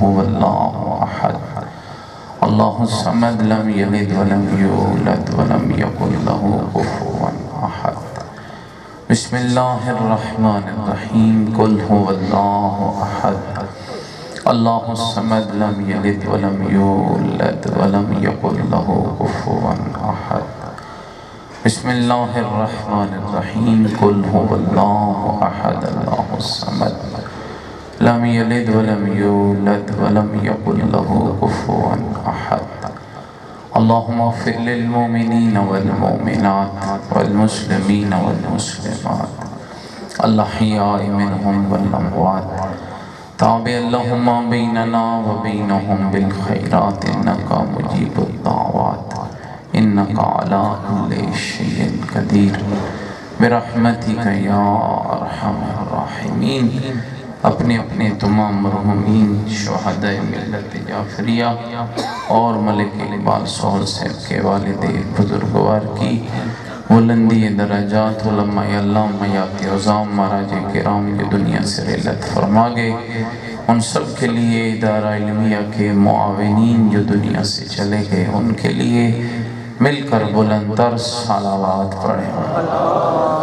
هو الله أحد الله الصمد لم يلد ولم يولد ولم يكن له كفوا أحد بسم الله الرحمن الرحيم قل هو الله أحد الله الصمد لم يلد ولم يولد ولم يكن له كفوا أحد بسم الله الرحمن الرحيم قل هو الله أحد الله الصمد لم يلد ولم يولد ولم يكن له كفوا أحد اللهم اغفر للمؤمنين والمؤمنات والمسلمين والمسلمات الأحياء منهم والأموات تابع اللهم بيننا وبينهم بالخيرات إنك مجيب الدعوات إنك على كل شيء قدير برحمتك يا أرحم الراحمين اپنے اپنے تمام مرحومین شہداء ملت جعفریہ اور ملک اقبال سہل صاحب کے والد بزرگوار کی بلندی درجات علماء اللہ میات عظام مہاراج کرام جو دنیا سے رحلت فرما گئے ان سب کے لیے ادارہ علمیہ کے معاونین جو دنیا سے چلے گئے ان کے لیے مل کر بلندتر صلوات پڑھیں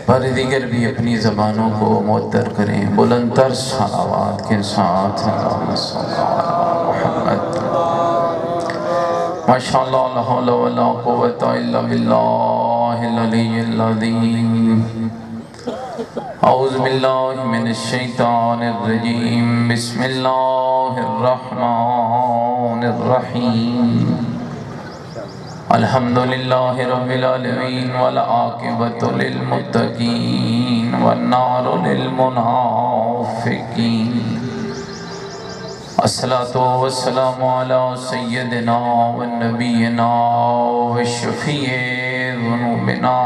پر دیگر بھی اپنی زبانوں کو معطر کریں بلندتر صلوات کے ساتھ اللہم صلی علی محمد ماشاءاللہ لا حول ولا قوة الا باللہ العلی العظیم اعوذ باللہ من الشیطان الرجیم بسم اللہ الرحمن الرحیم الحمدللہ رب العالمین والعاقبۃ للمتقین والنار للمنافقین الصلاۃ والسلام علی سیدنا ونبینا وشفیع ذنوبنا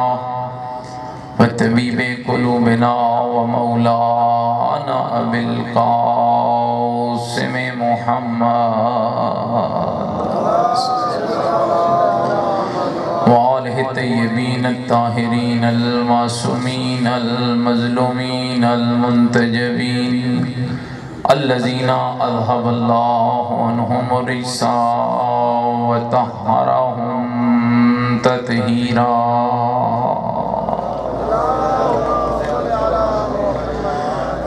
وطبیب قلوبنا ومولانا ابی القاسم محمد وآلہ الطیبین الطاہرین المعصومین المظلومین المنتجبین الذین اذهب اللہ عنہم الرجس وطہرہم تطہیرا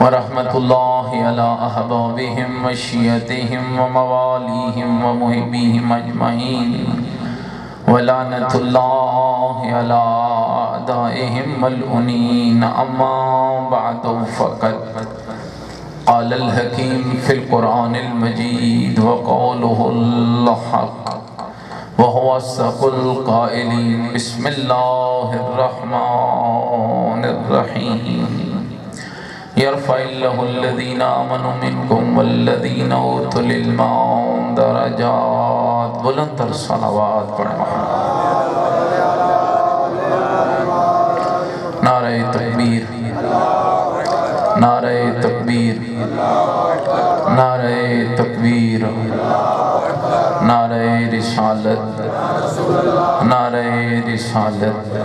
ورحمت اللہ علی احبابہم وشیعتہم وموالیہم ومحبیہم اجمعین ولعنت اللہ علی اعدائہم ملعونین اما بعد فقط قال الحکیم فی القرآن المجید وقولہ الحق وهو اصدق القائلین بسم اللہ الرحمن الرحیم یرفع اللہ الذین آمنوا منکم والذین اوتوا العلم درجات بلندتر صلوات پڑھیں نعرہ تکبیر نعرہ تکبیر نعرہ تکبیر نعرہ رسالت نعرہ رسالت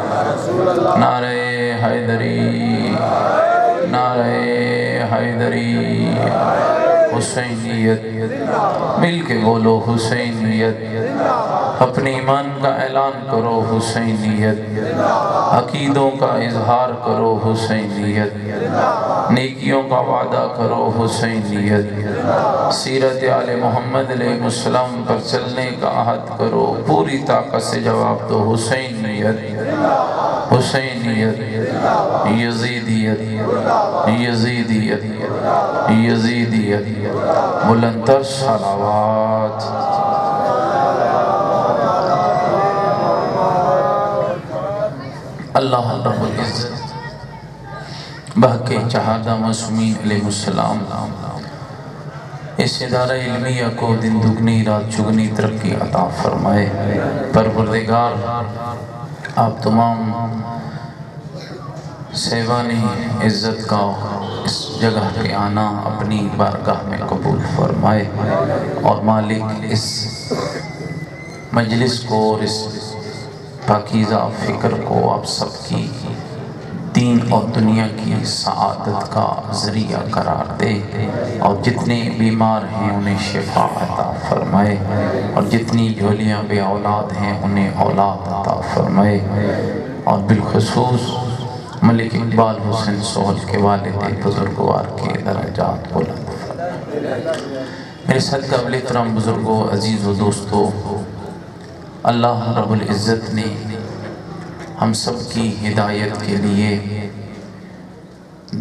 نعرہ حیدری نعرہ حیدری حسینیت مل کے بولو حسینیت اپنے ایمان کا اعلان کرو حسینیت عقیدوں کا اظہار کرو حسینیت نیکیوں کا وعدہ کرو حسینیت سیرت آل محمد علیہ السلام پر چلنے کا عہد کرو پوری طاقت سے جواب دو حسینیت حسینیت یزیدیت یزیدیت یزیدیت بلندتر صلوات اللہ رب العزت بحق چہادہ معصومین علیہ السلام اس ادارہ علمیہ کو دن دگنی رات چگنی ترقی عطا فرمائے پروردگار آپ تمام سیوانی عزت کا اس جگہ پہ آنا اپنی بارگاہ میں قبول فرمائے اور مالک اس مجلس کو اور اس پاکیزہ فکر کو آپ سب کی دین اور دنیا کی سعادت کا ذریعہ قرار دے، اور جتنے بیمار ہیں انہیں شفا عطا فرمائے، اور جتنی جھولیاں بے اولاد ہیں انہیں اولاد عطا فرمائے، اور بالخصوص ملک اقبال حسین سہل کے والد بزرگوار کے درجات بلند فرمائے۔ میرے صدقہ قابل احترام بزرگوں، عزیز و دوستو، اللہ رب العزت نے ہم سب کی ہدایت کے لیے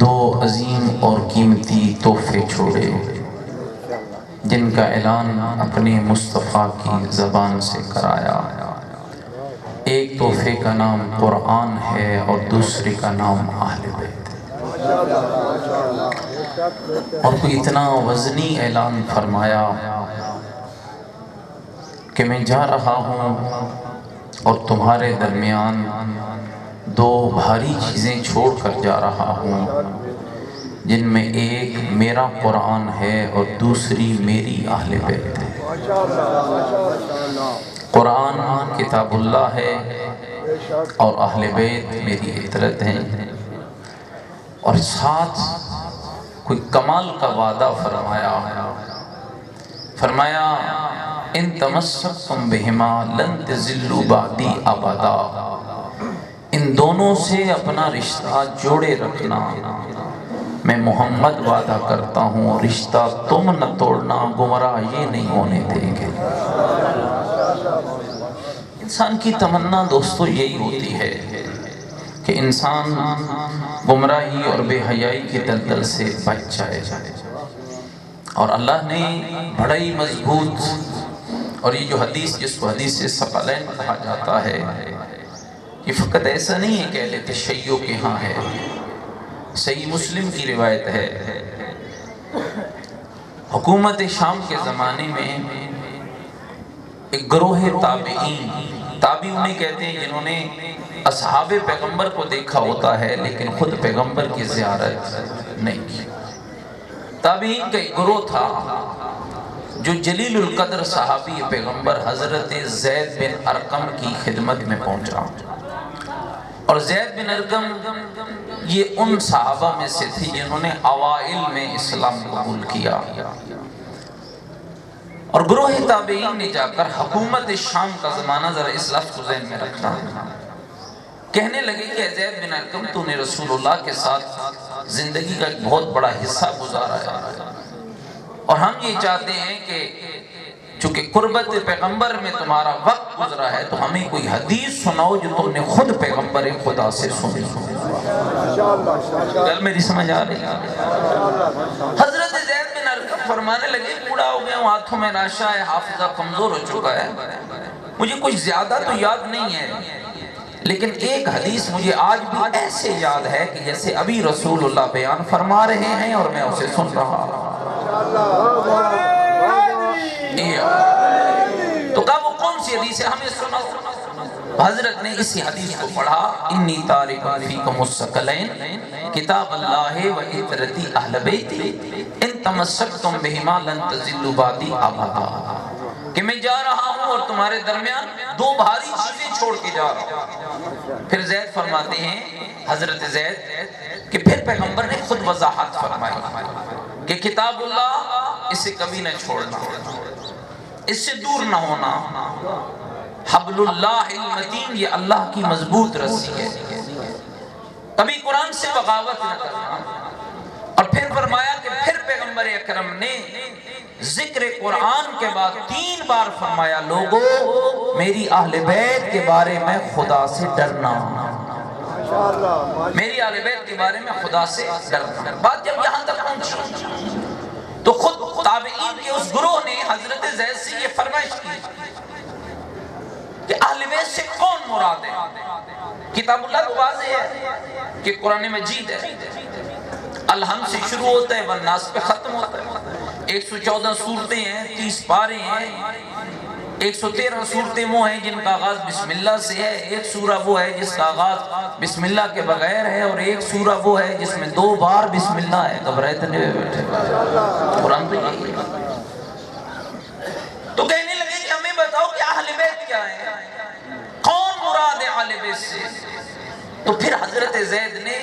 دو عظیم اور قیمتی تحفے چھوڑے، جن کا اعلان اپنے مصطفیٰ کی زبان سے کرایا۔ ایک تحفے کا نام قرآن ہے اور دوسرے کا نام اہل بیت ہے، اور کوئی اتنا وزنی اعلان فرمایا کہ میں جا رہا ہوں اور تمہارے درمیان دو بھاری چیزیں چھوڑ کر جا رہا ہوں، جن میں ایک میرا قرآن ہے اور دوسری میری اہل بیت ہے۔ قرآن کتاب اللہ ہے اور اہل بیت میری عطرت ہیں، اور ساتھ کوئی کمال کا وعدہ فرمایا ان تمسکتم بہما لن تزلوا بعدی ابدا، ان دونوں سے اپنا رشتہ جوڑے رکھنا، میں محمد وعدہ کرتا ہوں رشتہ تم نہ توڑنا، گمراہ یہ نہیں ہونے دیں گے۔ انسان کی تمنا دوستو یہی ہوتی ہے کہ انسان گمراہی اور بے حیائی کے دلدل سے بچ جائے، اور اللہ نے بڑا ہی مضبوط، اور یہ جو حدیث جس کو حدیث ثقلین کہا جاتا ہے، یہ فقط ایسا نہیں ہے کہ اہل تشیع کے ہاں ہے، صحیح مسلم کی روایت ہے۔ حکومت شام کے زمانے میں ایک گروہ تابعی انہیں کہتے ہیں جنہوں نے اصحاب پیغمبر کو دیکھا ہوتا ہے لیکن خود پیغمبر کی زیارت نہیں کی۔ تابعین کا ایک گروہ تھا جو جلیل القدر صحابی پیغمبر حضرت زید بن ارقم کی خدمت میں پہنچا، اور زید بن ارقم یہ ان صحابہ میں سے تھی جنہوں نے اوائل میں اسلام قبول کیا، اور گروہ تابعین نے جا کر حکومت شام کا زمانہ ذرا اس لفظ کو ذہن میں رکھنا، کہنے لگے کہ زید بن ارقم تو نے رسول اللہ کے ساتھ زندگی کا ایک بہت بڑا حصہ گزارا ہے، اور ہم یہ چاہتے ہیں کہ چونکہ قربت پیغمبر میں تمہارا وقت گزرا ہے تو ہمیں کوئی حدیث سناؤ جو تم نے خود پیغمبر خدا سے سنی۔ گل میری سمجھ آ رہی ہے؟ حضرت زید بن ارقم فرمانے لگے بوڑھا ہو گیا ہوں، ہاتھوں میں ناشا ہے، حافظہ کمزور ہو چکا ہے، مجھے کچھ زیادہ تو یاد نہیں ہے، لیکن ایک حدیث مجھے آج بھی ایسے یاد ہے کہ جیسے ابھی رسول اللہ بیان فرما رہے ہیں اور میں اسے سن رہا ہوں۔ تو کہا وہ کون سی حدیث ہے، ہمیں سناؤ۔ حضرت نے اسی حدیث کو پڑھا، انی تارک فیکم الثقلین کتاب اللہ و عطرتی اہل بیتی ان تمسکتم بہما لن تزلوا بعدی ابدا، کہ میں جا رہا ہوں اور تمہارے درمیان دو بھاری چیزیں چھوڑ کے جا رہا ہوں۔ پھر زید فرماتے ہیں، حضرت زید، کہ پھر پیغمبر نے خود وضاحت فرمائی کہ کتاب اللہ اسے کبھی نہ چھوڑنا، اس سے دور نہ ہونا، حبل اللہ المتین یہ اللہ کی مضبوط رسی ہے، کبھی قرآن سے بغاوت نہ کرنا۔ اور پھر فرمایا کہ پھر پیغمبر اکرم نے ذکر قرآن کے بعد 3 بار فرمایا، لوگوں میری اہل بیت کے بارے میں خدا سے ڈرنا، میری اہل بیت کے بارے میں خدا سے ڈرنا۔ بات جب یہاں تک پہنچی تو خود تابعین کے اس گروہ نے حضرت زید سے یہ فرمائش کی کہ اہل بیت سے کون مراد ہے؟ کتاب اللہ تو واضح ہے کہ قرآن مجید ہے، الحمد سے شروع ہوتا ہے والناس پہ ختم ہوتا ہے، 114 سورتیں ہیں، 30 پارے ہیں، 113 سورتیں وہ ہیں جن کا آغاز بسم اللہ سے ہے، ایک سورہ وہ ہے جس کا آغاز بسم اللہ کے بغیر ہے، اور ایک سورہ وہ ہے جس میں 2 بار بسم اللہ ہے۔ گھبرائے تو نہیں بیٹھے، قرآن تو یہی ہے۔ تو کہنے لگے کہ ہمیں بتاؤ کہ اہل بیت کیا ہے، کون مراد ہے اہل بیت سے؟ تو پھر حضرت زید نے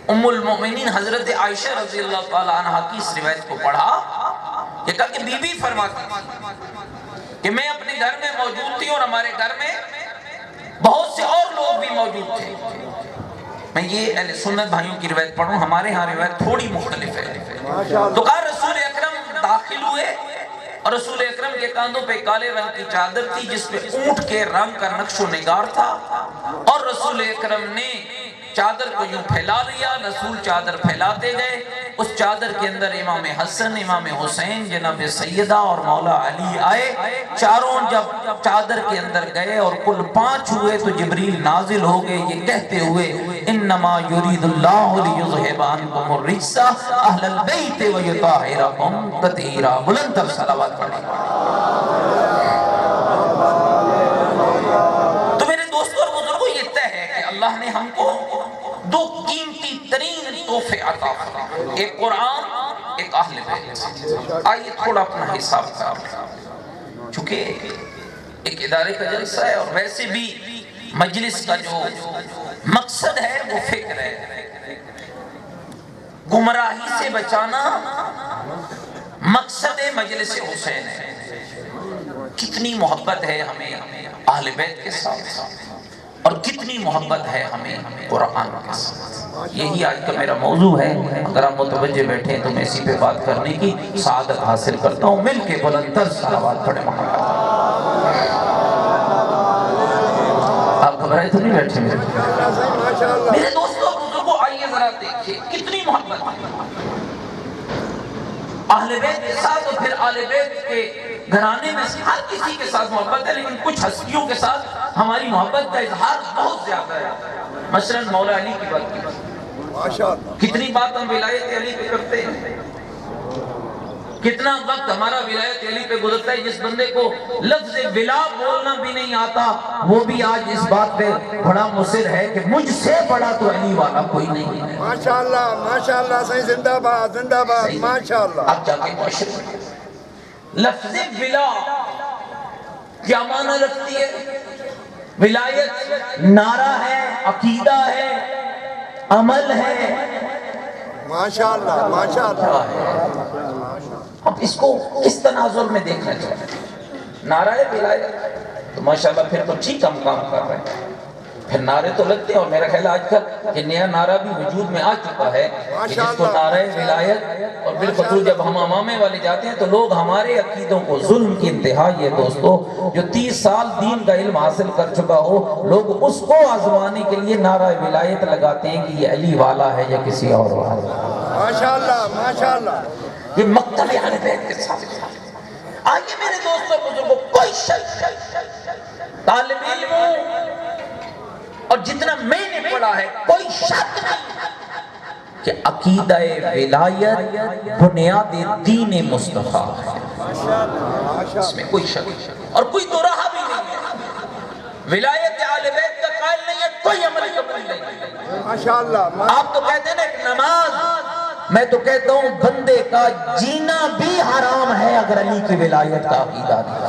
ام المؤمنین حضرت عائشہ رضی اللہ تعالی عنہ کی اس روایت کو پڑھا کہ کہا کہ بی بی فرماتی کہ میں اپنے گھر میں موجود تھی اور ہمارے گھر میں بہت سے اور لوگ بھی موجود تھے. میں یہ اہل سنت بھائیوں کی روایت پڑھوں، ہمارے ہاں روایت تھوڑی مختلف ہے. تو کہا رسول اکرم داخل ہوئے اور رسول اکرم کے کاندھوں پہ کالے رنگ کی چادر تھی جس پہ اونٹ کے رنگ کا نقش و نگار تھا، اور رسول اکرم نے چادر کو یوں پھیلا لیا. رسول چادر پھیلاتے گئے، اس چادر کے اندر امام حسن، امام حسین، جناب سیدہ اور مولا علی آئے. چاروں جب چادر کے اندر گئے اور کل 5 ہوئے تو جبریل نازل ہو گئے یہ کہتے ہوئے انما یرید اللہ لیذھب عنکم الرجس اہل البیت ویطہرکم تطہیرا. بلند تر صلوات پڑھیں. تو میرے دوستوں اور بزرگوں یہ طے ہے کہ اللہ نے ہم کو 2 قیمتی ترین تحفے عطا فرمائے، ایک قرآن، ایک اہل بیت. آئیے تھوڑا اپنا حساب کریں، چونکہ ایک ادارے کا جلسہ ہے اور ویسے بھی مجلس کا جو مقصد ہے وہ فکر ہے، گمراہی سے بچانا مقصد مجلس حسین ہے. کتنی محبت ہے ہمیں اہل بیت کے ساتھ اور کتنی محبت ہے ہمیں قرآن کے ساتھ. یہی آج کا میرا موضوع ہے. اگر آپ متوجہ بیٹھے ہیں تو میں اسی پہ بات کرنے کی سعادت حاصل کرتا ہوں. مل کے بلند تر صلوات پڑھیں محمد. آپ گھبرائے تو نہیں بیٹھے میرے دوستوں بزرگوں؟ آئیے ذرا دیکھیں کتنی محبت ہے اہل بیت کے ساتھ. اور پھر اہل بیت کے گھرانے میں ہر کسی کے ساتھ محبت ہے، لیکن کچھ ہستیوں کے ساتھ ہماری محبت کا اظہار بہت زیادہ ہے. مثلا مولا علی کی بات کی، کتنی بات ہم ولایت علی پہ کرتے ہیں، کتنا وقت ہمارا ولایت علی پہ گزرتا ہے. جس بندے کو لفظ ولا بولنا بھی نہیں آتا وہ بھی آج اس بات پہ بڑا مصر ہے کہ مجھ سے بڑا تو علی والا کوئی نہیں ہے. ماشاءاللہ ماشاءاللہ، صحیح، زندہ باد زندہ باد، ماشاءاللہ. اب جا کے معاشرے لفظ ولا کیا معنی رکھتی ہے؟ ولایت نعرہ ہے، عقیدہ ہے، عمل ہے. ماشاءاللہ ماشاءاللہ. اب اس کو کس تناظر میں دیکھنا چاہیے؟ نعرہ ہے ولایت تو ماشاءاللہ پھر تو ٹھیک ہم کام کر رہے ہیں. پھر نعرے تو لگتے ہیں، اور میرا خیال آج کل یہ نیا نعرہ بھی وجود میں آ چکا ہے کہ جس کو نعرہ ولایت. اور بالخصوص جب ہم امامے والے جاتے ہیں تو لوگ ہمارے عقیدوں کو، ظلم کی انتہا یہ دوستو، جو 30 سال دین کا علم حاصل کر چکا ہو، لوگ اس کو آزمانے کے لیے نعرہ ولایت لگاتے ہیں کہ یہ علی والا ہے یا کسی اور والا. ماشاءاللہ ماشاءاللہ. یہ مکتب اہل بیت کے ساتھ. آئیے میرے دوستوں بزرگوں، کوئی شک طالب علم اور جتنا میں نے پڑھا ہے کوئی شک نہیں کہ عقیدہ ولایت بنیاد دین مصطفیٰ ہے. اس میں کوئی شک اور کوئی دو راہ بھی نہیں ہے. ولایت اہل بیت کا قائل نہیں ہے، کوئی عمل قبول نہیں. ماشاءاللہ. آپ تو کہتے ہیں نا کہ نماز، میں تو کہتا ہوں بندے کا جینا بھی حرام ہے اگر علی کی ولایت کا عقیدہ نہیں.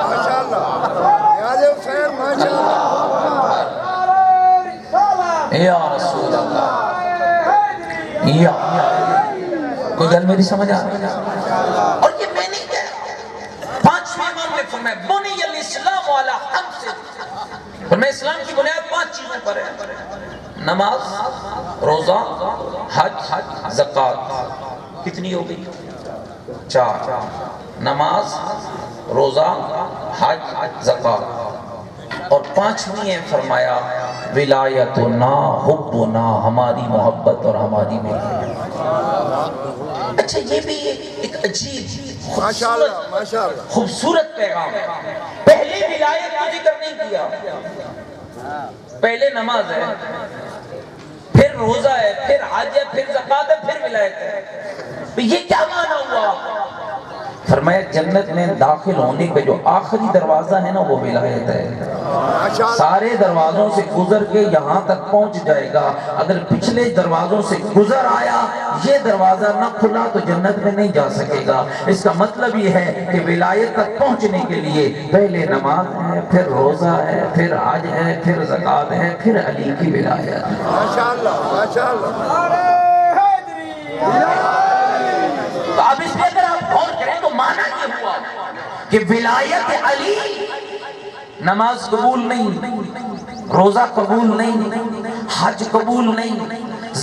ماشاءاللہ یاد حسین. ماشاءاللہ یا رسول اللہ. یا کوئی گل میری سمجھ آ رہی ہے؟ اور یہ میں نہیں کہہ رہا. 5ویں امام نے فرمایا بنی الاسلام علی 5. فرمایا اسلام کی بنیاد 5 چیزوں پر ہے: نماز، روزہ، حج، زکوٰۃ. کتنی ہو گئی؟ 4. نماز، روزہ، حج، زکوٰۃ. اور 5ویں ہے فرمایا ولایتنا حبنا، ہماری محبت اور ہماری ولایت. اچھا یہ بھی ایک عجیب خوبصورت پیغام ہے. پہلے ولایت کو ذکر نہیں کیا، پہلے نماز ہے، پھر روزہ ہے، پھر حج ہے، پھر زکوٰۃ ہے، پھر ولایت ہے. یہ کیا معنی ہوا؟ فرمایا جنت میں داخل ہونے کا جو آخری دروازہ ہے نا وہ ولایت ہے. سارے دروازوں سے گزر کے یہاں تک پہنچ جائے گا. اگر پچھلے دروازوں سے گزر آیا یہ دروازہ نہ کھلا تو جنت میں نہیں جا سکے گا. اس کا مطلب یہ ہے کہ ولایت تک پہنچنے کے لیے پہلے نماز ہے، پھر روزہ ہے، پھر حج ہے، پھر زکوٰۃ ہے، پھر علی کی ولایت. ماشاءاللہ ماشاءاللہ. تو اب اس میں اگر آپ غور کریں تو معنی یہ ہوا کہ ولایت علی نماز قبول نہیں، روزہ قبول نہیں، حج قبول نہیں،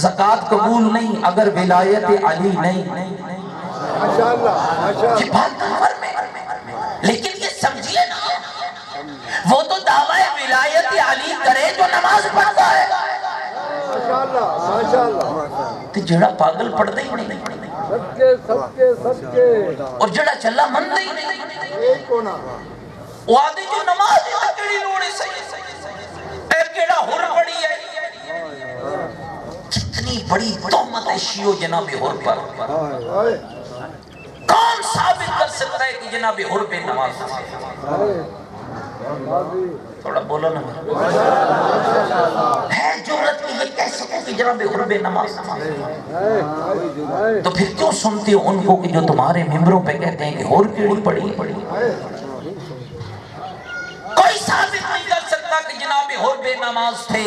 زکوٰۃ قبول نہیں اگر ولایت علی نہیں. ماشاءاللہ ماشاءاللہ. یہ بات کمر میں، لیکن یہ سمجھیے نا وہ تو دعویٰ ولایت علی کرے جو نماز پڑھتا ہے. ماشاءاللہ ماشاءاللہ. تو جڑا پاگل پڑھتا ہی نہیں اور جڑا چلا مندہ ہی نہیں ایک کونا. وہ آدھے جو نماز ہے کیڑی لوڑے صحیح اے کیڑا ہر پڑی ہے. کتنی بڑی تہمت ہے شیعہ جناب ہر پر. کون ثابت کر سکتا ہے کہ جناب ہر بے نماز ہے؟ تھوڑا بولو نا ہے جرت کہ یہ کہہ سکوں کہ جناب ہر بے نماز ہے؟ تو پھر کیوں سنتے ہو ان کو کہ جو تمہارے ممبروں پہ کہتے ہیں کہ ہر کیڑی پڑی؟ کوئی ثابت نہیں کر سکتا کہ جناب ہر بے نماز تھے.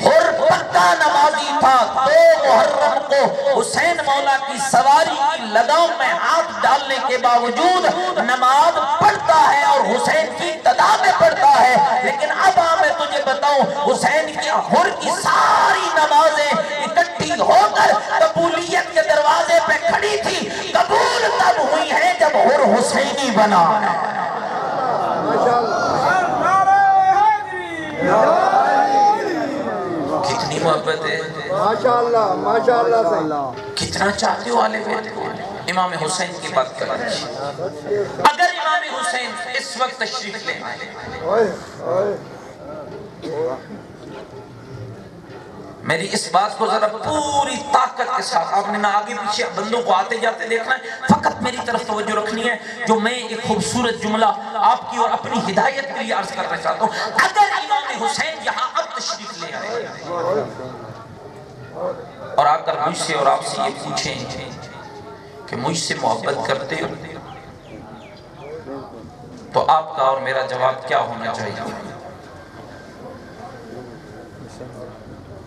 ہر پکا نمازی تھا. 2 محرم کو حسین مولا کی سواری کی لگام میں ہاتھ ڈالنے کے باوجود نماز پڑھتا ہے اور حسین کی اقتدا میں پڑھتا ہے. لیکن اب میں تجھے بتاؤں حسین کی ہر کی ساری نمازیں اکٹھی ہو کر قبولیت کے دروازے پہ کھڑی تھی. قبول تب ہوئی ہے جب ہر حسینی بنا. کتنی محبت ہے. ماشاءاللہ ماشاءاللہ صحیح. کتنا چاہتے ہو آلے بیت کو. امام حسین کی بات کر رہے ہیں. اگر امام حسین اس وقت تشریف لے آئے میری اس بات کو ذرا پوری طاقت کے ساتھ آپ نے نہ آگے پیچھے بندوں کو آتے جاتے دیکھنا ہے، فقط میری طرف توجہ رکھنی ہے جو میں ایک خوبصورت جملہ آپ کی اور اپنی ہدایت کے لیے عرض کرنا چاہتا ہوں. اگر امام حسین یہاں اب تشریف لے آئے اور آ کر مجھ سے اور آپ سے یہ پوچھیں کہ مجھ سے محبت کرتے ہو تو آپ کا اور میرا جواب کیا ہونا چاہیے؟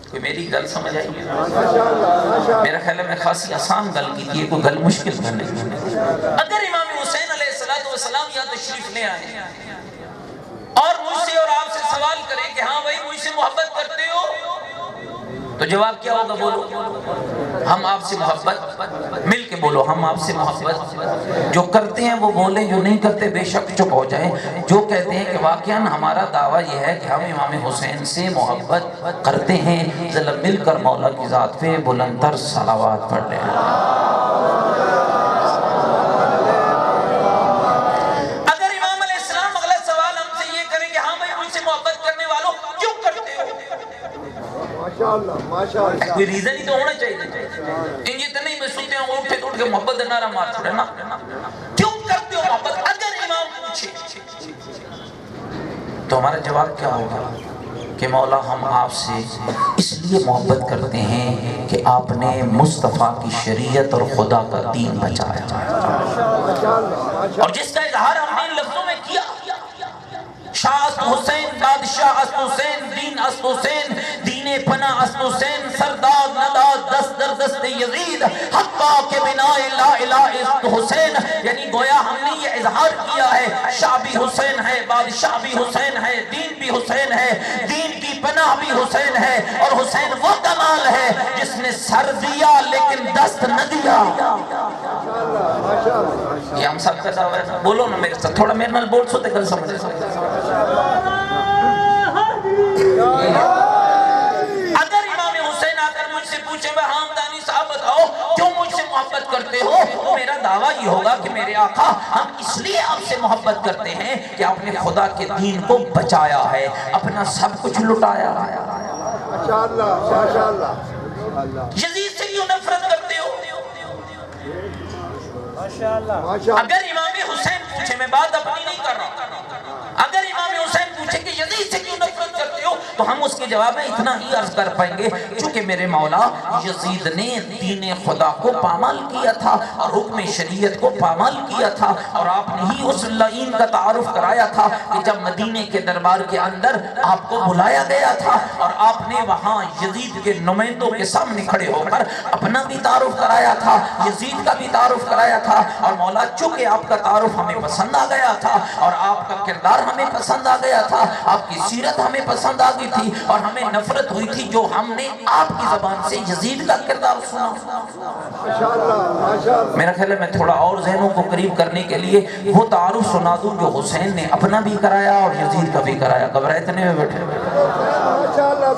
کوئی میری گل سمجھ آئی؟ میرا خیال ہے میں خاصی آسان گل کی تھی، کوئی گل مشکل گل نہیں. اگر امام حسین علیہ السلام یہاں تشریف لے آئے اور مجھ سے اور آپ سے سوال کریں کہ ہاں بھائی مجھ سے محبت کرتے ہو تو جواب کیا ہوگا؟ بولو. ہم آپ سے محبت، مل کے بولو، ہم آپ سے محبت. جو کرتے ہیں وہ بولیں، جو نہیں کرتے بے شک چپ ہو جائیں. جو کہتے ہیں کہ واقعاً ہمارا دعویٰ یہ ہے کہ ہم امام حسین سے محبت کرتے ہیں، ذرا مل کر مولا کی ذات پہ بلندتر صلوات پڑھ لیں. اگر امام علیہ السلام اگلا سوال ہم سے یہ کریں کہ ہاں بھائی مجھ سے محبت کرنے والوں کیوں کرتے ہو؟ ماشاءاللہ ماشاءاللہ. کوئی ریزن ہی تو ہونا چاہیے. ان یہ تو نہیں میں سنتے ہیں اٹھ کے محبت نعرہ مار چھوڑے نا. کیوں کرتے ہو محبت؟ اگر امام پوچھے تو ہمارا جواب کیا ہوگا کہ مولا ہم آپ سے اس لیے محبت کرتے ہیں کہ آپ نے مصطفیٰ کی شریعت اور خدا کا دین بچایا. اور جس کا اظہار ہم نے ان لفظوں میں کیا، شاہ است حسین، بادشاہ است حسین، دین است حسین، دین پناہ است حسین، سرداد نداد دست در دست یزید، حقا کے بنا لا الہ است حسین. یعنی گویا ہم نے یہ اظہار کیا ہے شاہ بھی حسین ہے، بادشاہ بھی حسین ہے، دین بھی حسین ہے، دین کی پناہ بھی حسین ہے. اور حسین وہ کمال ہے جس نے سر دیا لیکن دست نہ دیا. یہ ہم سب کا دعویٰ ہے. بولو نا میرے ساتھ، تھوڑا میرے نال بول سو تے گل سمجھے. اگر امام حسین آ کر مجھ سے پوچھے میں ہاں دانی صاحب بتاؤ کیوں مجھ سے محبت کرتے ہو، تو میرا دعویٰ یہ ہوگا کہ میرے آقا ہم اس لیے آپ سے محبت کرتے ہیں کہ آپ نے خدا کے دین کو بچایا ہے، اپنا سب کچھ لٹایا ہے. ماشاءاللہ ماشاءاللہ. یزید سے کیوں نفرت کرتے ہو؟ ماشاءاللہ. اگر امام پوچھے، میں بات اپنی نہیں کر رہا، اگر امام حسین پوچھے کہ یزید سے کیوں نفرت کرتے ہو تو ہم اس کے جواب میں اتنا ہی عرض کر پائیں گے، چونکہ میرے مولا یزید نے دین خدا کو پامال کیا تھا اور حکم شریعت کو پامال کیا تھا، اور آپ نے ہی اس لعین کا تعارف کرایا تھا کہ جب مدینے کے دربار کے اندر آپ کو بلایا گیا تھا اور آپ نے وہاں یزید کے نمائندوں کے سامنے کھڑے ہو کر اپنا بھی تعارف کرایا تھا، یزید کا بھی تعارف کرایا تھا، اور مولا چونکہ آپ کا تعارف ہمیں پسند آ گیا تھا اور آپ کا کردار ہمیں پسند آ گیا تھا، آپ کی سیرت ہمیں پسند آ گئی تھی، اور ہمیں نفرت ہوئی تھی جو ہم نے آپ کی زبان سے یزید کا کردار سنا۔ میرا خیال ہے میں تھوڑا اور ذہنوں کو قریب کرنے کے لیے وہ تعارف سنا دوں جو حسین نے اپنا بھی کرایا اور یزید کا بھی کرایا۔ گھبرائے اتنے میں بیٹھے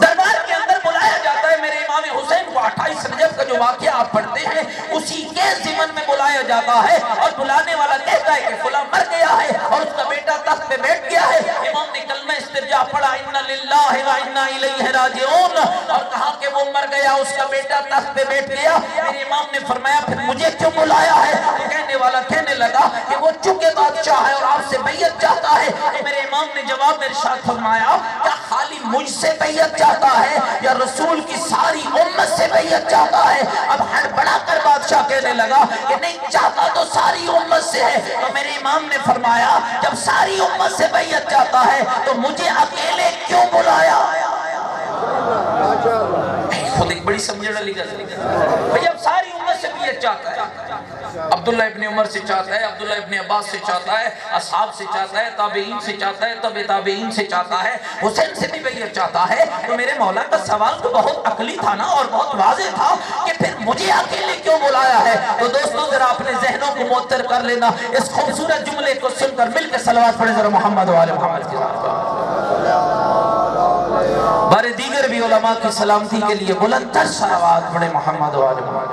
دربار کے اندر بلایا جاتا ہے میرے امام حسین کو، 28 رجب کا جو واقعہ آپ پڑھتے ہیں اسی کے ضمن میں بلایا جاتا ہے، اور بلانے والا کہتا ہے کہ فلاں مر گیا ہے اور اس کا بیٹا تخت پہ بیٹھ گیا ہے۔ امام نے کلمہ استرجاع پڑھا، اِنَّ لِلَّهِ وَإِنَّا إِلَيْهِ رَاجِعُونَ، اور کہا کہ وہ مر گیا، اس کا بیٹا تخت پہ بیٹھ گیا۔ میرے امام نے فرمایا پھر مجھے کیوں بلایا ہے؟ تو کہنے والا کہنے لگا کہ وہ چونکہ بادشاہ ہے اور آپ سے بیعت چاہتا ہے۔ تو میرے امام نے جواب میں ارشاد فرمایا کیا خالی مجھ سے بیعت چاہتا ہے یا رسول کی ساری امت سے بیعت چاہتا ہے؟ اب ہڑبڑا کر بادشاہ کہنے لگا کہ نہیں چاہتا تو ساری امت سے ہے۔ تو میرے امام نے فرمایا جب ساری امت سے بیعت چاہتا ہے تو مجھے اکیلے کیوں بلایا؟ خود ایک بڑی سمجھڑ علی گا بھئی اب ساری امت سے بیعت چاہتا ہے، عبداللہ ابن عمر سے چاہتا ہے، عبداللہ ابن عباس سے چاہتا ہے، اصحاب سے چاہتا ہے، تابعین سے چاہتا ہے، تبع تابعین سے چاہتا ہے، حسین سے بھی بیعت چاہتا ہے۔ تو میرے مولا کا سوال تو بہت عقلی تھا نا اور بہت واضح تھا کہ پھر مجھے اکیلے کیوں بلایا ہے؟ تو دوستوں ذرا اپنے ذہنوں کو معطر کر لینا، اس خوبصورت جملے کو سن کر مل کے صلوات پڑھیں ذرا محمد و آل محمد کے ساتھ۔ بارے دیگر بھی علماء کی سلامتی کے لیے بلند تر صلوات پڑھیں محمد و آل محمد۔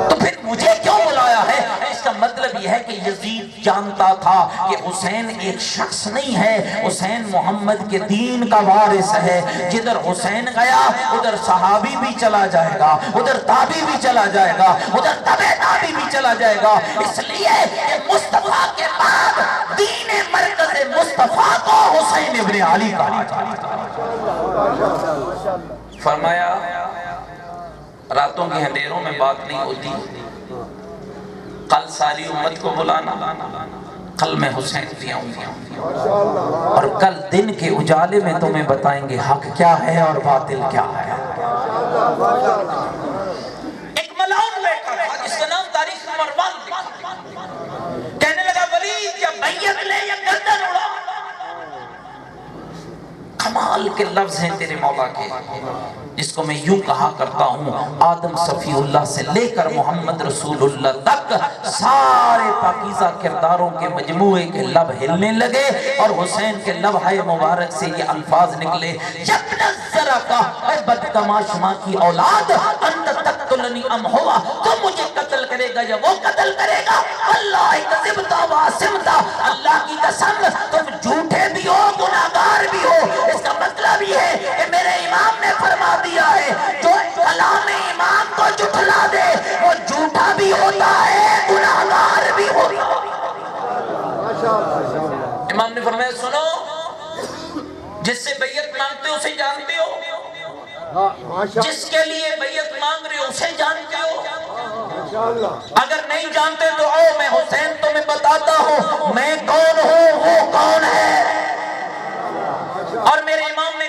تو پھر مجھے کیوں بلایا ہے؟ اس کا مطلب یہ ہے کہ یزید جانتا تھا کہ حسین ایک شخص نہیں ہے، حسین محمد کے دین کا وارث ہے۔ جدھر حسین گیا ادھر صحابی بھی چلا جائے گا، ادھر تابعی بھی چلا جائے گا، ادھر تبع تابعی بھی چلا جائے گا، اس لیے کہ مصطفیٰ کے بعد دین مرکز مصطفیٰ کو حسین ابن علی کہا جاتا ہے۔ فرمایا راتوں کے اندھیروں میں بات نہیں ہوتی، کل ساری امت کو بلانا، کل میں حسین بھی آؤں گا، اور کل دن کے اجالے میں تمہیں بتائیں گے حق کیا ہے اور باطل کیا ہے۔ ایک ملعون بیٹھا تھا جس کا نام تاریخ مروان لکھا، کہنے لگا ولید یا بیعت لے یا گردن اڑا۔ کمال کے لفظ ہیں تیرے مولا کے، جس کو میں یوں کہا کرتا ہوں آدم صفی اللہ سے لے کر محمد رسول اللہ تک سارے پاکیزہ کرداروں کے مجموعے کے لب ہلنے لگے، اور حسین کے لبہائے مبارک سے یہ الفاظ نکلے یبن الزرقہ، اے بدتماش ماں کی اولاد، انت تقتلنی ام ہوا، تو مجھے قتل کرے گا یا وہ قتل کرے گا؟ اللہ کذبتا واسمتا، اللہ کی قسم تم جھوٹے بھی ہو گناہگار بھی ہو۔ اس کا مطلب یہ ہے کہ میرے امام نے فرما دیا ہے جو کلام امام کو جھٹلا دے وہ جھوٹا بھی ہوتا ہے گناہگار بھی ہوتا ہے۔ امام نے فرمایا سنو، جس سے بیعت مانگتے ہو اسے جانتے ہو، جس کے لیے بیعت مانگ رہے ہو اسے جانتے ہو؟ اگر نہیں جانتے تو آؤ میں حسین تمہیں بتاتا ہوں میں کون ہوں وہ کون ہے۔ اور میرے امام نے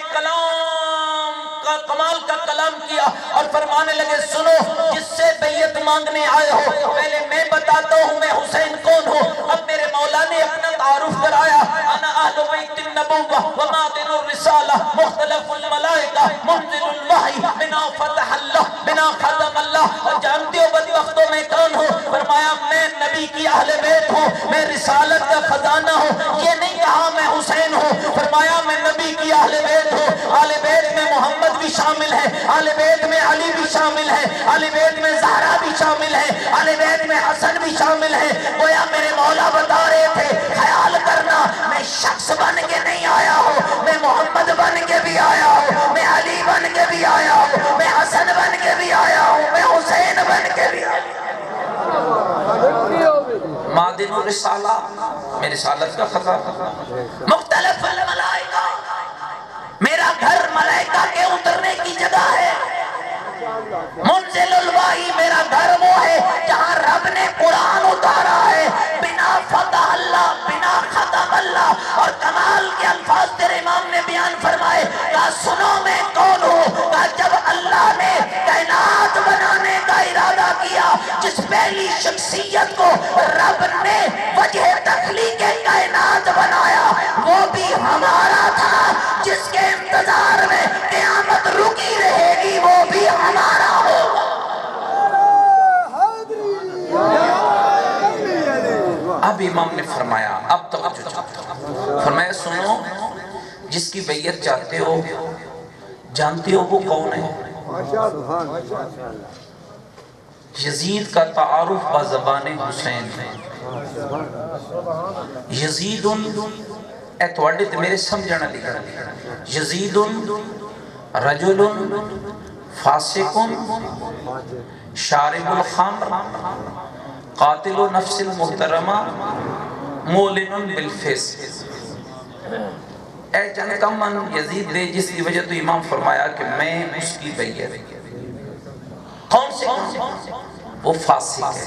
کمال کا کلام کیا اور فرمانے لگے سنو، جس سے بیعت مانگنے آئے ہو پہلے میں بتاتا ہوں میں حسین کون ہوں۔ اب میرے مولا نے اپنا تعارف کرایا، انا اہل بیت النبوہ ومادن الرسالہ مختلف الملائکہ منزل الوحی بنا فتح اللہ بنا ختم اللہ۔ اور جانتے ہو بدبختوں میں کون ہوں؟ فرمایا میں نبی کی اہل بیت ہوں، میں رسالت کا خزانہ ہوں۔ یہ نہیں کہا میں حسین ہوں، فرمایا میں نبی کی اہل بیت ہوں۔ اہل بیت میں محمد بھی شامل ہے، اہل بیت میں علی بھی شامل ہے، اہل بیت میں زہرا بھی شامل ہے، اہل بیت میں حسن بھی شامل ہے۔ گویا میرے مولا بتا رہے تھے خیال کرنا میں شخص بن کے نہیں آیا ہوں، میں محمد بن کے بھی آیا ہوں، میں علی بن کے بھی آیا ہوں، میں حسن بن کے بھی آیا ہوں، میں حسین بن کے بھی آیا ہوں۔ الرسالہ، میں رسالت کا خطاب، مختلف الملائکہ، میرا گھر ملائکہ کے اترنے کی جگہ ہے، منزل الوحی، میرا گھر وہ ہے جہاں رب نے قرآن اتارا ہے، بنا فتح اللہ، بنا ختم اللہ، اور کمال کے الفاظ تیرے امام نے بیان فرمائے، کہا سنو میں کون ہوں، کہا جب اللہ نے کائنات بنانے کا ارادہ کیا، جس پہلی شخصیت کو رب نے وجہ تخلیق کائنات بنایا وہ بھی ہمارا تھا، جس کے انتظار میں قیامت رکی رہے گی وہ بھی ہمارا ہوگا۔ اب امام نے فرمایا، اب توجہ چاہتا ہوں، فرمایا سنو، جس کی بیعت چاہتے ہو، جانتے ہو وہ کون ہے؟ یزید کا تعارف بزبان حسین ہے۔ یزید اے تواڈے تے میرے سمجھنا لکھا، یزید رجل فاسق شارب الخمر قاتل نفس المحترمہ مولن بالفسق۔ اے جن کا من یزید دے، جس کی وجہ تو امام فرمایا کہ میں اس کی بیعت، کون سے وہ فاسق ہے۔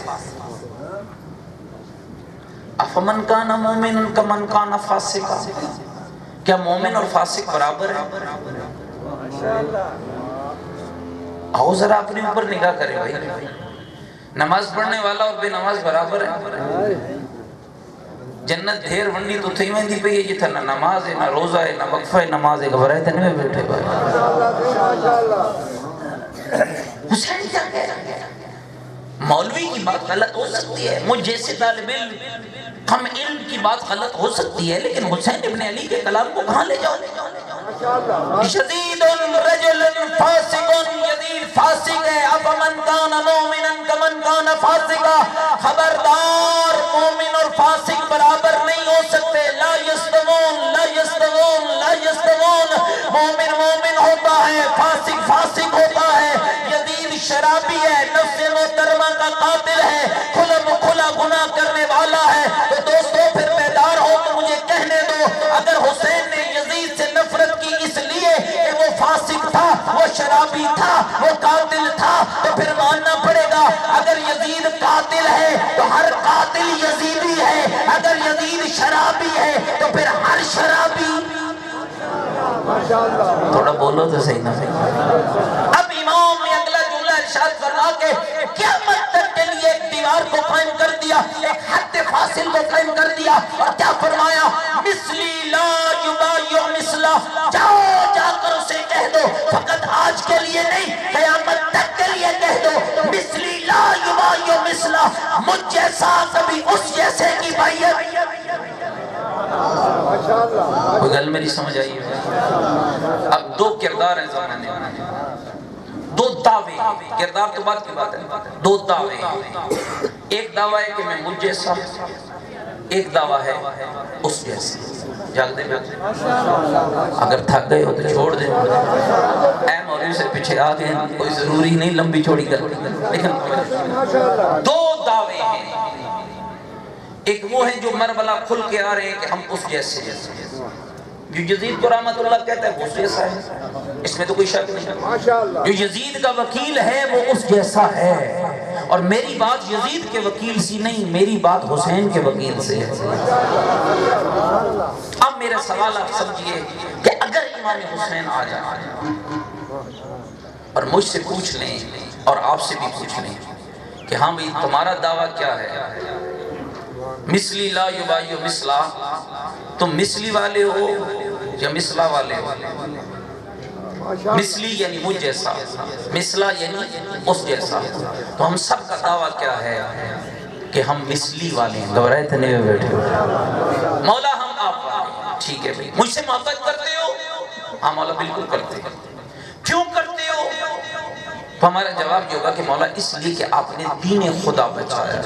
افمن کان مومن کمن کان فاسقا، کیا مومن اور فاسق برابر ہے؟ آؤ ذرا اپنے اوپر نگاہ کرے بھائی، نماز پڑھنے والا اور بے نماز برابر ہے؟ جنت دھیر ونڈی تو تھی میں دی پہ یہ جتنا نہ نماز ہے، نہ روزہ ہے، نہ وقفہ ہے، نماز ہے، گھبرائے تھے نہیں بیٹھے بھائی۔ حسین کیا کہہ رہا ہے؟ مولوی کی بات غلط ہو سکتی ہے، مجھ جیسے طالب علم کم علم کی بات غلط ہو سکتی ہے، لیکن حسین ابن علی کے کلام کو کہاں لے جاؤ؟ شدید رجل فاسق، یزید فاسق ہے، افمن کان مومنا کمن کان فاسقا، خبردار مومن اور فاسق برابر نہیں ہو سکتے، لا یستوون لا یستوون لا یستوون، مومن مومن ہوتا ہے، فاسق فاسق ہوتا ہے، یزید شرابی ہے، نفس محترمہ کا قاتل ہے، کھلم کھلا گناہ کرنے والا ہے۔ تو دوستو پھر بیدار ہو تو مجھے کہنے دو، اگر حسین نے یزید سے نفرت کی اس لیے کہ وہ فاسق تھا، وہ شرابی تھا، وہ قاتل تھا، تو پھر ماننا پڑے گا اگر یزید قاتل ہے تو ہر قاتل یزیدی ہے، اگر یزید شرابی ہے تو پھر ہر شرابی۔ تھوڑا بولو تو صحیح نہ صحیح۔ اب امام نے اگلا جملہ ارشاد فرما کے قیامت تک کے لیے ایک دیوار کو قائم کر دیا، ایک حد فاصل کو قائم کر دیا، اور کیا فرمایا؟ مثلی لا یبایع مثلا، جاؤ جا کر اسے کہہ دو، فقط آج کے لیے نہیں قیامت تک کے لیے کہہ دو، مثلی لا یبایع مثلا، مجھ جیسا کبھی اس جیسے کی بیعت۔ کوئی گل میری سمجھ آئی ہے؟ اب دو کردار ہیں زمانے میں، دو دعوے، کردار تو بات کی بات ہے، دو دعوے، ایک دعویٰ ہے کہ میں مجھ جیسا، ایک دعویٰ ہے اس جیسا۔ جاگ دے بیٹھے، اگر تھک گئے ہو تو چھوڑ دیں، اے مولوی سے پیچھے آ گئے، کوئی ضروری نہیں لمبی چوڑی کر، لیکن دو دعوے ہیں، ایک وہ ہیں جو مربلا کھل کے آ رہے ہیں کہ ہم اس جیسے، جو یزید کو رحمت اللہ کہتا ہے وہ اس جیسا ہے، اس میں تو کوئی شک نہیں، جو یزید کا وکیل ہے وہ اس جیسا ہے، اور میری بات یزید کے وکیل سی نہیں، میری بات حسین کے وکیل سے ہے۔ اب میرا سوال آپ سمجھئے کہ اگر امام حسین آ جائے اور مجھ سے پوچھ لیں اور آپ سے بھی پوچھ لیں کہ ہاں بھئی تمہارا دعویٰ کیا ہے؟ مثلی لا یبایع مثلا، تم مثلی والے ہو یا مثلا والے ہو؟ مثلی یعنی مجھ جیسا، مثلا یعنی اس جیسا، تو ہم سب کا دعویٰ کیا ہے کہ ہم مثلی والے ہیں۔ گھبرائے تھے نہیں بیٹھے، مولا ہم آپ والے، ٹھیک ہے بھئی، مجھ سے محبت کرتے ہو؟ ہاں مولا بالکل کرتے ہیں۔ کیوں کرتے ہو؟ تو ہمارا جواب یہ ہوگا کہ مولا اس لیے کہ آپ نے دین خدا بچایا۔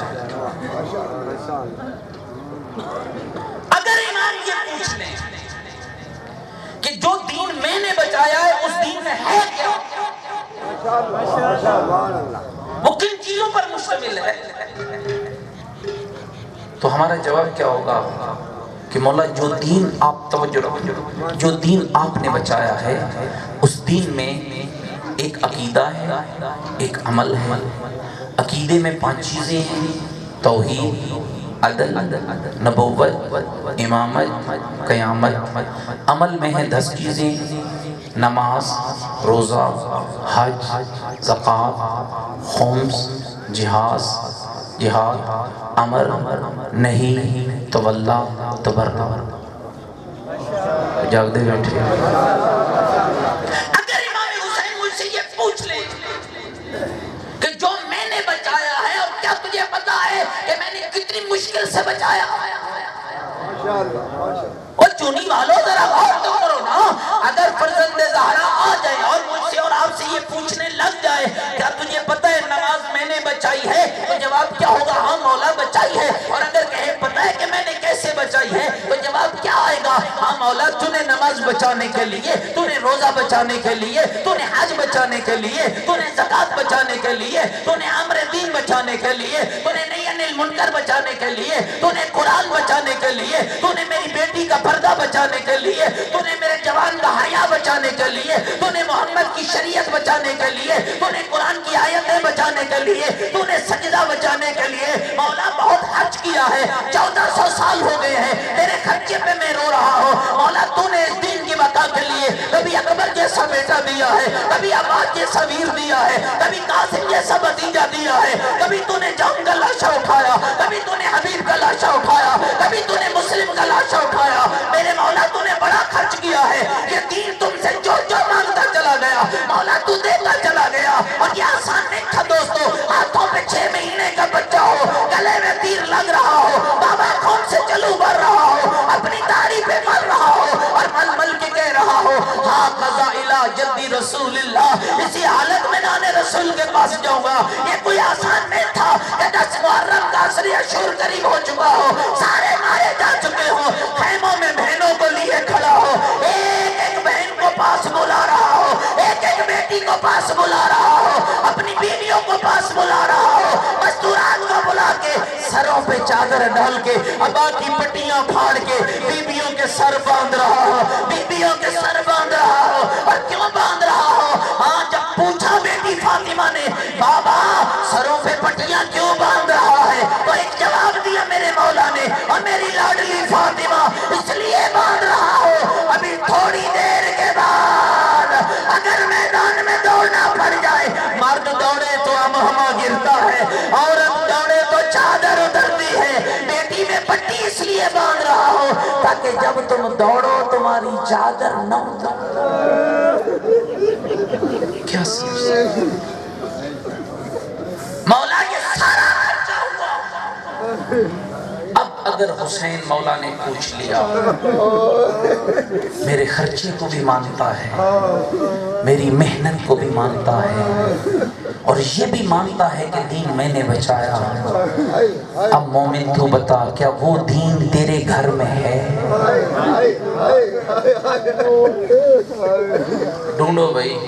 اگر امام یہ پوچھ لیں کہ جو دین میں نے بچایا ہے اس دین میں ہے کیا، وہ کن چیزوں پر مشتمل ہے، تو تو ہمارا جواب کیا ہوگا کہ مولا جو دین آپ توجہ رکھو، جو دین آپ نے بچایا ہے اس دین میں ایک عقیدہ ہے، ایک عمل ہے۔ عقیدے میں 5 چیزیں ہیں: توحید، عدل، نبوت، امامت، قیامت۔ عمل میں ہے 10 چیزیں: نماز، روزہ، حج، زکوٰۃ، خمس، جہاد، امر، نہیں، تولا، تبرع۔ جاگ دے بیٹھے۔ اگر امام حسین مجھ سے یہ پوچھ لے کہ جو میں نے بچایا ہے، اور کیا تجھے پتا ہے کہ میں نے کتنی مشکل سے بچایا؟ اور چونی والوں ذرا غور تو کرو نا، اگر فرزند زہرا آ جائے اور مجھ سے اور آپ سے یہ پوچھنے لگ جائے کیا تجھے پتا ہے نماز میں نے بچائی ہے، تو جواب کیا ہوگا؟ ہاں مولا بچائی ہے۔ اور اگر کہے پتا ہے کہ میں نے کیسے بچائی ہے، تو جواب کیا آئے گا؟ ہاں مولا تو نے نماز بچانے کے لیے، تو نے روزہ بچانے کے لیے، تو نے حج بچانے کے لیے، تو نے زکوٰۃ بچانے کے لیے، تو نے امر دین بچانے کے لیے، تو نے نہی عن المنکر بچانے کے لیے، تو نے قرآن بچانے کے لیے، تو نے میری بیٹی کا پردہ بچانے کے لیے، تو نے میرے جوان کا حیا بچانے کے لیے، تو نے محمد کی شریعت بچانے کے لیے، تو نے قرآن کی آیتیں بچانے کے لیے، تو نے سجدہ بچانے کے لیے۔ مولا بہت حج کیا ہے، 1400 سال ہو گئے ہیں، تیرے خرچے پہ میں رو رہا ہوں۔ مولا تو نے اس دین کی بقا کے لیے کبھی اکبر جیسا بیٹا دیا ہے، کبھی عباس جیسا ویر دیا ہے، کبھی قاسم جیسا بھتیجا دیا ہے، کبھی تو نے جون کا لاشا اٹھایا، کبھی تو نے حبیب کا لاشا اٹھایا، کبھی تو نے مسلم کا لاشا اٹھایا۔ میرے مولا تو نے بڑا خرچ کیا ہے، یہ دین تم سے جو جو مانگتا چلا گیا مولا تو دیتا چلا گیا۔ اور یہ آسان نہیں تھا دوستو، ہاتھوں پہ 6 مہینے کا بچہ ہو، گلے میں تیر لگ رہا ہو، بابا خون سے جلو بھر رہا ہو، اپنی داڑھی پہ مر رہا ہو اور مل مل کے کہہ رہا ہو ہاں قضا الہ جدی رسول اللہ، اسی حالت میں نانے رسول کے پاس جاؤں گا۔ یہ کوئی آسان نہیں تھا کہ 10 محرم کا عصر عشور قریب ہو چکا ہو، سارے مارے جا چکے ہو، خیموں میں بہنوں کو لیے کھڑا ہو، ایک ایک بہن کو پاس بلا رہا ہو، ایک ایک بیٹی کو پاس بلا رہا ہو، اپنی بیویوں کو پاس بلا رہا ہو، مستورات کو بلا کے سروں پہ چادر ڈال کے ابا کی پٹیاں پھاڑ کے بیویوں کے سر باندھ رہا ہو، بیویوں کے سر باندھ رہا ہو۔ اور کیوں باندھ رہا ہو؟ ہاں جب پوچھا بیٹی فاطمہ نے بابا سروں پہ پٹیاں کیوں باندھ رہا ہے، تو ایک جواب دیا میرے مولا نے، اور میری لاڈلی فاطمہ اس لیے باندھ رہا ہو ابھی تھوڑی دیر کے بعد اگر میدان میں دوڑنا پڑ جائے، مرد دوڑے تو امہما گرتا ہے، عورت دوڑے تو چادر اترتی ہے، بیٹی میں پٹی اس لیے باندھ رہا ہو تاکہ جب تم دوڑو تمہاری چادر نہ اترے۔ کیا سمجھتے مولا یہ سارا خرچہ ہوا۔ اب اگر حسین مولا نے پوچھ لیا میرے خرچے کو بھی مانتا ہے، میری محنت کو بھی مانتا ہے، اور یہ بھی مانتا ہے کہ دین میں نے بچایا، اب مومن تو بتا کیا وہ دین تیرے گھر میں ہے؟ ڈھونڈو بھائی،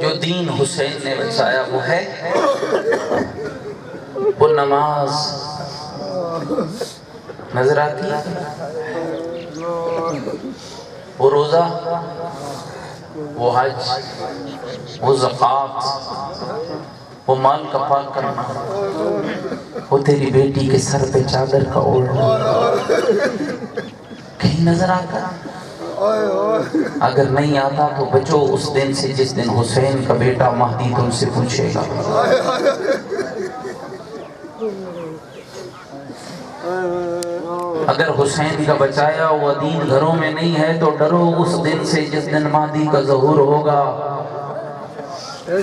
جو دین حسین نے بچایا وہ ہے؟ وہ نماز نظر آتی ہے، وہ روزہ، وہ حج، وہ زکوٰۃ، وہ مال کا پاک کرنا، وہ تیری بیٹی کے سر پہ چادر کا اوڑھنا کہیں نظر آتا؟ اگر نہیں آتا تو بچو اس دن سے جس دن حسین کا بیٹا مہدی تم سے پوچھے گا۔ اگر حسین کا بچایا ہوا دین گھروں میں نہیں ہے تو ڈرو اس دن سے جس دن مہدی کا ظہور ہوگا،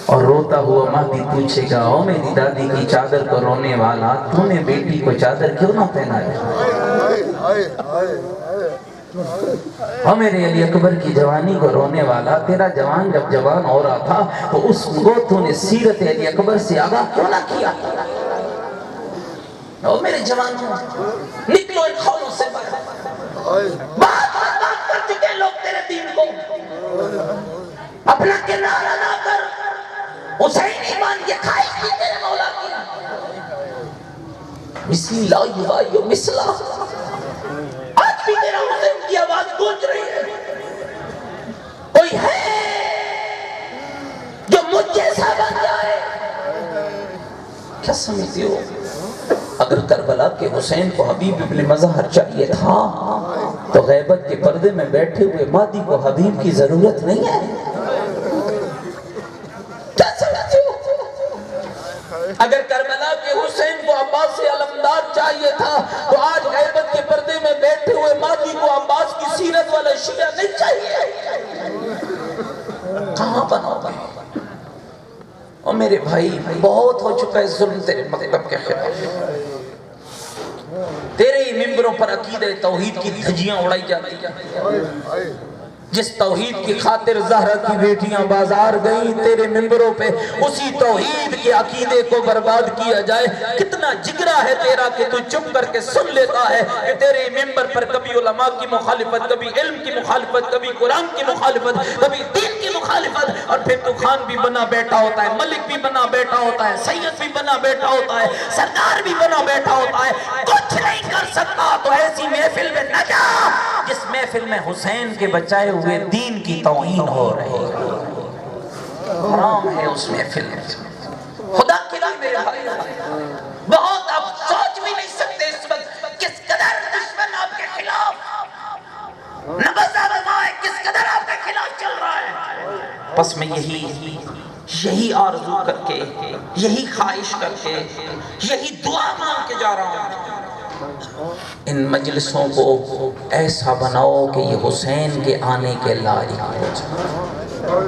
اور روتا ہوا مہدی پوچھے گا او میری دادی کی چادر کو رونے والا تو نے بیٹی کو چادر کیوں نہ پہنایا؟ اور میرے علی اکبر کی جوانی کو رونے والا تیرا جوان جب جوان ہو رہا تھا تو اس کو تو نے سیرت علی اکبر سے آگاہ کیوں نہ کیا؟ اور میرے جوانوں نکلو ان خولوں سے بات کر چکے لوگ تیرے دین کو، اپنا کنارہ نہ کر، حسین ایمان یہ خواہش کی تیرے مولا کی، مثلی لا یغایر مثلا، آج بھی میرا حسین کی آواز گونج رہی ہے، کوئی ہے جو مجھ جیسا بن جائے؟ کیا سمجھتے ہو؟ اگر کربلا کے حسین کو حبیب ابن مظہر چاہیے تھا تو غیبت کے پردے میں بیٹھے ہوئے مہدی کو حبیب کی ضرورت نہیں ہے۔ کیا سمجھتے ہو؟ اگر کربلا کے حسین کو عباس علمدار چاہیے تھا تو آج غیبت کے پردے میں بیٹھے ہوئے مہدی کو عباس کی سیرت والا شیعہ نہیں چاہیے۔ کہاں بنا بنا؟ اور میرے بھائی بہت ہو چکا ہے ظلم تیرے مکتب کے خلاف، تیرے ہی ممبروں پر عقیدہ توحید کی دھجیاں اڑائی جاتی ہیں۔ جس توحید کی خاطر زہرہ کی بیٹیاں بازار گئیں، تیرے ممبروں پہ اسی توحید کے عقیدے کو برباد کیا جائے۔ کتنا جگرا ہے تیرا کہ تو چپ کر کے سن لیتا ہے کہ تیرے ممبر پر کبھی علماء کی مخالفت، کبھی علم کی مخالفت، کبھی قرآن کی مخالفت، کبھی دین کی مخالفت، اور پھر تو خان بھی بنا بیٹھا ہوتا ہے، ملک بھی بنا بیٹھا ہوتا ہے، سید بھی بنا بیٹھا ہوتا ہے، سردار بھی بنا بیٹھا ہوتا ہے۔ کچھ نہیں کر سکتا تو ایسی محفل میں نہ جا جس محفل میں حسین کے بچائے ہوئے دین کی توہین ہو رہی ہے۔ حرام ہے اس محفل میں۔ خدا کے لیے میرے بھائی، بہت آپ سوچ بھی نہیں سکتے اس وقت کس قدر دشمن آپ کے خلاف نبض آزما ہے، کس قدر آپ کے خلاف چل رہا ہے۔ پس میں یہی آرزو کر کے، یہی خواہش کر کے، یہی دعا مانگ کے جا رہا ہوں، ان مجلسوں کو ایسا بناؤ کہ یہ حسین کے آنے کے لائق ہو جائے۔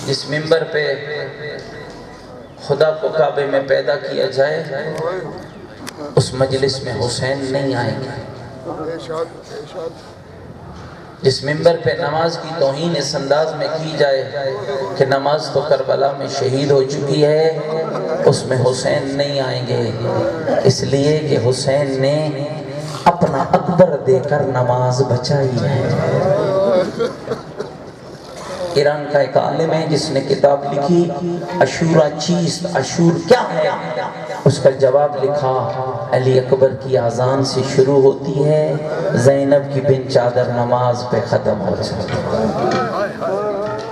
جس ممبر پہ خدا کو کعبے میں پیدا کیا جائے اس مجلس میں حسین نہیں آئیں گے۔ جس ممبر پہ نماز کی توہین اس انداز میں کی جائے کہ نماز تو کربلا میں شہید ہو چکی ہے، اس میں حسین نہیں آئیں گے، اس لیے کہ حسین نے اپنا اکبر دے کر نماز بچائی ہے۔ ایران کا ایک عالم ہے جس نے کتاب لکھی عاشورہ چیست، عاشور کیا ہے؟ اس کا جواب لکھا علی اکبر کی اذان سے شروع ہوتی ہے، زینب کی بن چادر نماز پہ ختم ہو جاتی ہے۔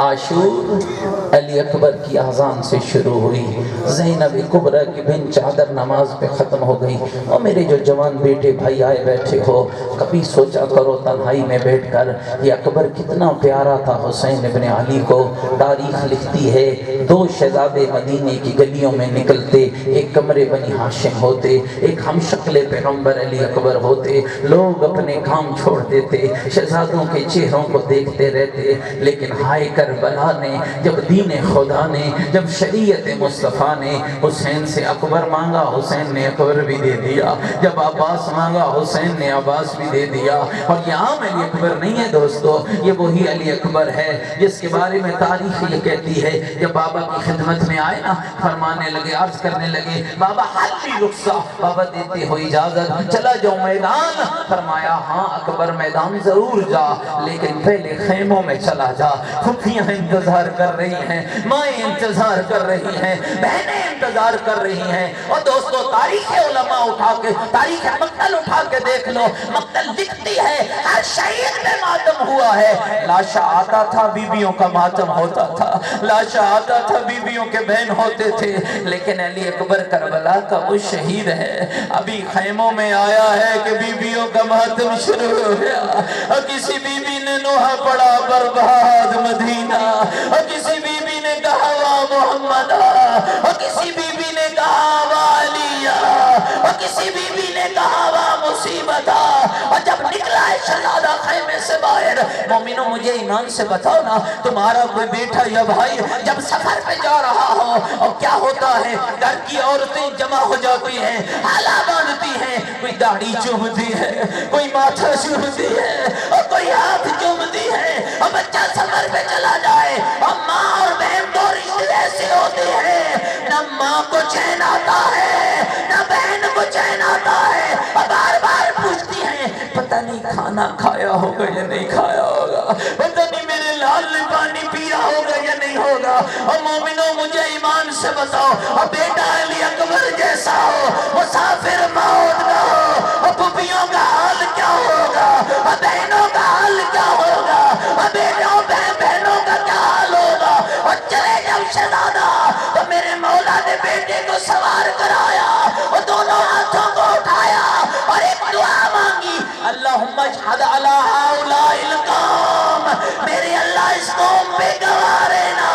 عاشور علی اکبر کی اذان سے شروع ہوئی، زینب کبریٰ کی بن چادر نماز پہ ختم ہو گئی۔ اور میرے جو جوان بیٹے بھائی آئے بیٹھے ہو، کبھی سوچا کرو تنہائی میں بیٹھ کر یہ اکبر کتنا پیارا تھا حسین ابن علی کو۔ تاریخ لکھتی ہے دو شہزادے مدینے کی گلیوں میں نکلتے، ایک کمرے بنی ہاشم ہوتے، ایک ہم شکل پیغمبر علی اکبر ہوتے۔ لوگ اپنے کام چھوڑ دیتے، شہزادوں کے چہروں کو دیکھتے رہتے، لیکن ہائے کربلا نے جب دین خدا نے، جب شریعت مصطفیٰ نے حسین سے اکبر مانگا، حسین نے اکبر بھی دے دیا، جب عباس مانگا حسین نے عباس بھی دے دیا۔ اور یہ عام علی اکبر نہیں ہے دوستو، یہ وہی علی اکبر ہے جس کے بارے میں تاریخ یہ کہتی ہے جب بابا کی خدمت میں آئے نا، فرمانے لگے، عرض کرنے لگے بابا حالی رخصہ، بابا دیتے ہو اجازت چلا جاؤ میدان؟ فرمایا ہاں اکبر میدان ضرور جا، لیکن پہلے خیموں میں چلا جا، پھپھیاں انتظار کر رہی ہیں، مائیں انتظار کر رہی ہیں، بہنیں انتظار کر رہی ہیں۔ اور دوستو تاریخ علماء اٹھا کے، تاریخ مقتل اٹھا کے دیکھ لو، مقتل دکھتی ہے ہر شہید میں ماتم ہوا ہے۔ لاشا آتا تھا بیویوں کا ماتم ہوتا تھا، لاشا آتا تھا بیویوں کے بہن ہوتے تھے، لیکن علی اکبر کربلا کا وہ شہید ہے، ابھی خیموں میں آیا ہے کہ بیویوں کا ماتم شروع ہو گیا۔ اور کسی بیوی نے نوحہ پڑا برباد مدینہ، اور کسی بیوی نے کہا وا محمد، اور کسی بیوی نے کہا وا علی، اور کسی بیوی نے کہا وا مصیبت۔ اور جب نکلا ہے شہزادہ خیمے سے باہر، مومنوں مجھے ایمان سے بتاؤ نا، تمہارا کوئی بیٹا یا بھائی جب سفر پہ جا رہا ہو اور کیا ہوتا ہے، گھر کی عورتیں جمع ہو جاتی ہیں، حالا باندھتی ہیں، کوئی داڑھی چومتی ہے، کوئی ماتھا چومتی ہے، اور کوئی ہاتھ چومتی ہے، اور بچہ سفر پہ چلا جائے، اور ماں اور بہن دو رشتے ایسے ہوتے ہیں، نہ ماں کو چین آتا ہے نہ بہن کو چین آتا ہے، اور بار بار پوچھتی ہیں پتہ نہیں کھانا کھایا ہوگا یا نہیں کھایا ہوگا، پتہ نہیں میرے لال نے پانی پیا ہوگا یا نہیں ہوگا؟ اور مومنوں مجھے ایمان سے بتاؤ، اور بیٹا علی اکبر جیسا ہو، مسافر موت نہ ہو، اور پھپھیوں کا حال کیا ہوگا، اور بہنوں کا حال کیا ہوگا، اور بیٹوں بہنوں کا کیا حال ہوگا؟ اور چلے جب شہزادہ تو میرے مولا نے بیٹے کو سوار کرایا اور دونوں ہاتھوں کو اٹھایا اور ایک دعا مانگی، اللہم اشہد علی ہؤلاء القوم، میرے اللہ اس قوم پہ گواہ رہنا،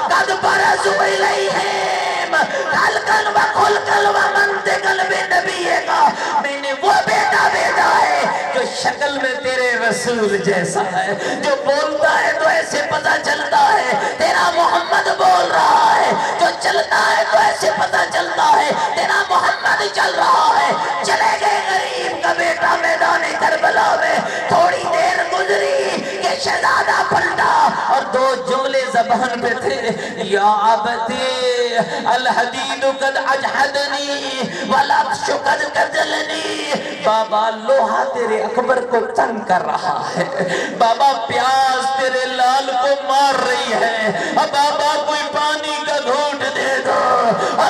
قد برزوا الیہم خلقا و خلقا و منطقا بنبیہ کا، میں نے وہ بیٹا بھیجا ہے جو شکل میں تیرے رسول جیسا ہے، جو بولتا ہے تو ایسے پتہ چلتا ہے تیرا محمد بول رہا ہے، جو چلتا ہے تو ایسے پتہ چلتا ہے تیرا محمد چل رہا ہے۔ چلے گئے غریب کا بیٹا میدان کربلا میں، تھوڑی دیر گزری کہ شہزادہ پلٹا اور دو جملے زبان پہ تھے، یا عبدی الحدید قد اجحدنی والعطش قد قتلنی، بابا لوہا تیرے اکبر کو تنگ کر رہا ہے، بابا پیاس تیرے لال کو مار رہی ہے، بابا کوئی پانی کا گھونٹ دے دو،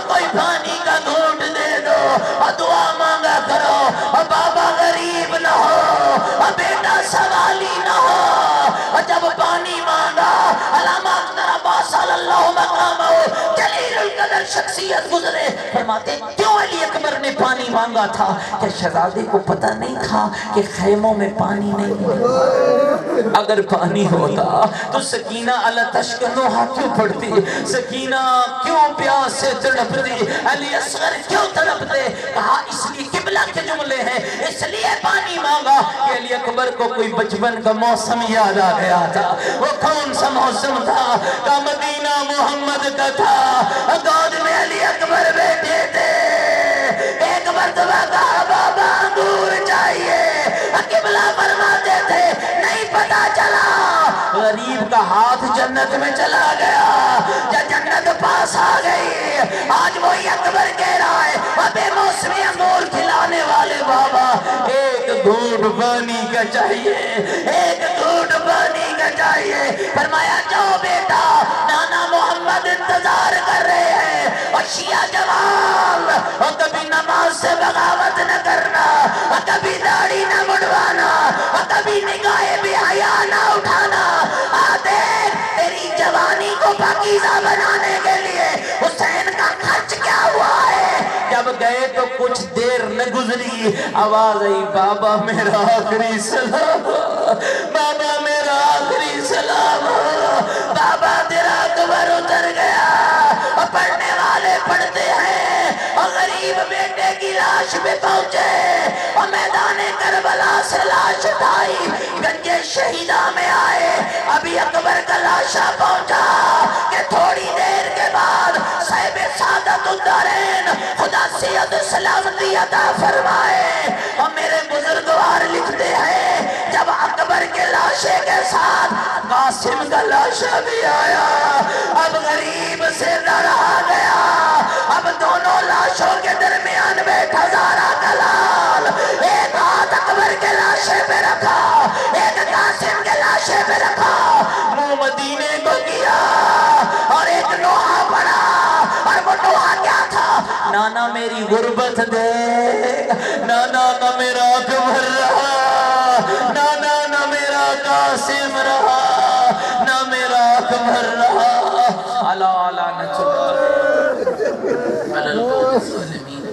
کوئی پانی کا گھونٹ دے دو، دعا مانگا کرو، بابا غریب نہ ہو، بیٹا سوالی نہ ہو۔ جب پانی مانگا، علامہ اکبر عباس صلی اللہ مقامہ جلیل القدر شخصیت گزرے، فرماتے کیوں علی اکبر نے پانی مانگا تھا؟ کہ شہزادے کو پتہ نہیں تھا کہ خیموں میں پانی نہیں ہے، اگر پانی ہوتا تو سکینہ علی تشکنوہا کیوں پڑھتی، سکینہ کیوں پیاس سے تڑپتی، علی اصغر کیوں تڑپتے؟ کہا اس لیے قبلہ کے جملے ہیں، اس لیے پانی مانگا کہ علی اکبر کو کوئی بچپن کا موسم یاد آ گیا تھا۔ وہ کون سا موسم تھا؟ کہ مدینہ محمد کا تھا، گود میں علی اکبر بیٹھے تھے، ایک مرتبہ کہا بابا انگور چاہیے، قبلہ فرماتے تھے نہیں پتا چلا، غریب کا ہاتھ جنت میں چلا گیا، جب جنت پاس آ گئی، آج وہی اکبر کہہ رہا ہے بے موسمی انگور کھلانے والے بابا ایک گھونٹ پانی کا چاہیے، ایک گھونٹ پانی کا چاہیے۔ فرمایا جاؤ بیٹا، نانا محمد انتظار کر رہے ہیں، اور شیعہ جوان، اور کبھی نماز سے بغاوت نہ کرنا، اور کبھی داڑھی نہ مڑوانا، اور کبھی نگاہ بے حیا نہ اٹھانا، دیکھ تیری جوانی کو پاکیزہ بنانے کے لیے حسین کا خرچ کیا ہوا ہے۔ جب گئے تو کچھ دیر نہ گزری، آواز آئی بابا میرا آخری سلام، بابا میرا آخری سلام، بابا تیرا قبر اتر گیا۔ اور پڑھنے والے پڑھتے ہیں، اور غریب بیٹے کی لاش پہ پہنچے، اور میدان کربلا سے لاش اٹھائی، گنج شہیدہ میں آئے، ابھی اکبر کا لاشا پہنچا کہ تھوڑی دیر کے بعد صاحب سعادت الدارین خدا سید سلامتی عطا فرمائے۔ اور میرے بزرگوار لکھتے ہیں جب اکبر کے لاشے کے ساتھ قاسم کا لاشا بھی آیا، اب غریب سے لڑا گیا، اب دونوں لاشوں کے درمیان بیٹھا زارا کلال، ایک ہاتھ اکبر کے لاشے پہ رکھا، ایک قاسم کے لاشے پہ رکھا، منہ مدینے کو کیا، اور ایک نوحہ پڑا، اور وہ نوحہ کیا تھا؟ نانا میری غربت دے، نانا نہ میرا اکبر رہا، نانا نہ میرا قاسم رہا، نہ میرا اکبر رہا، علا علا نچل علی الظالمین۔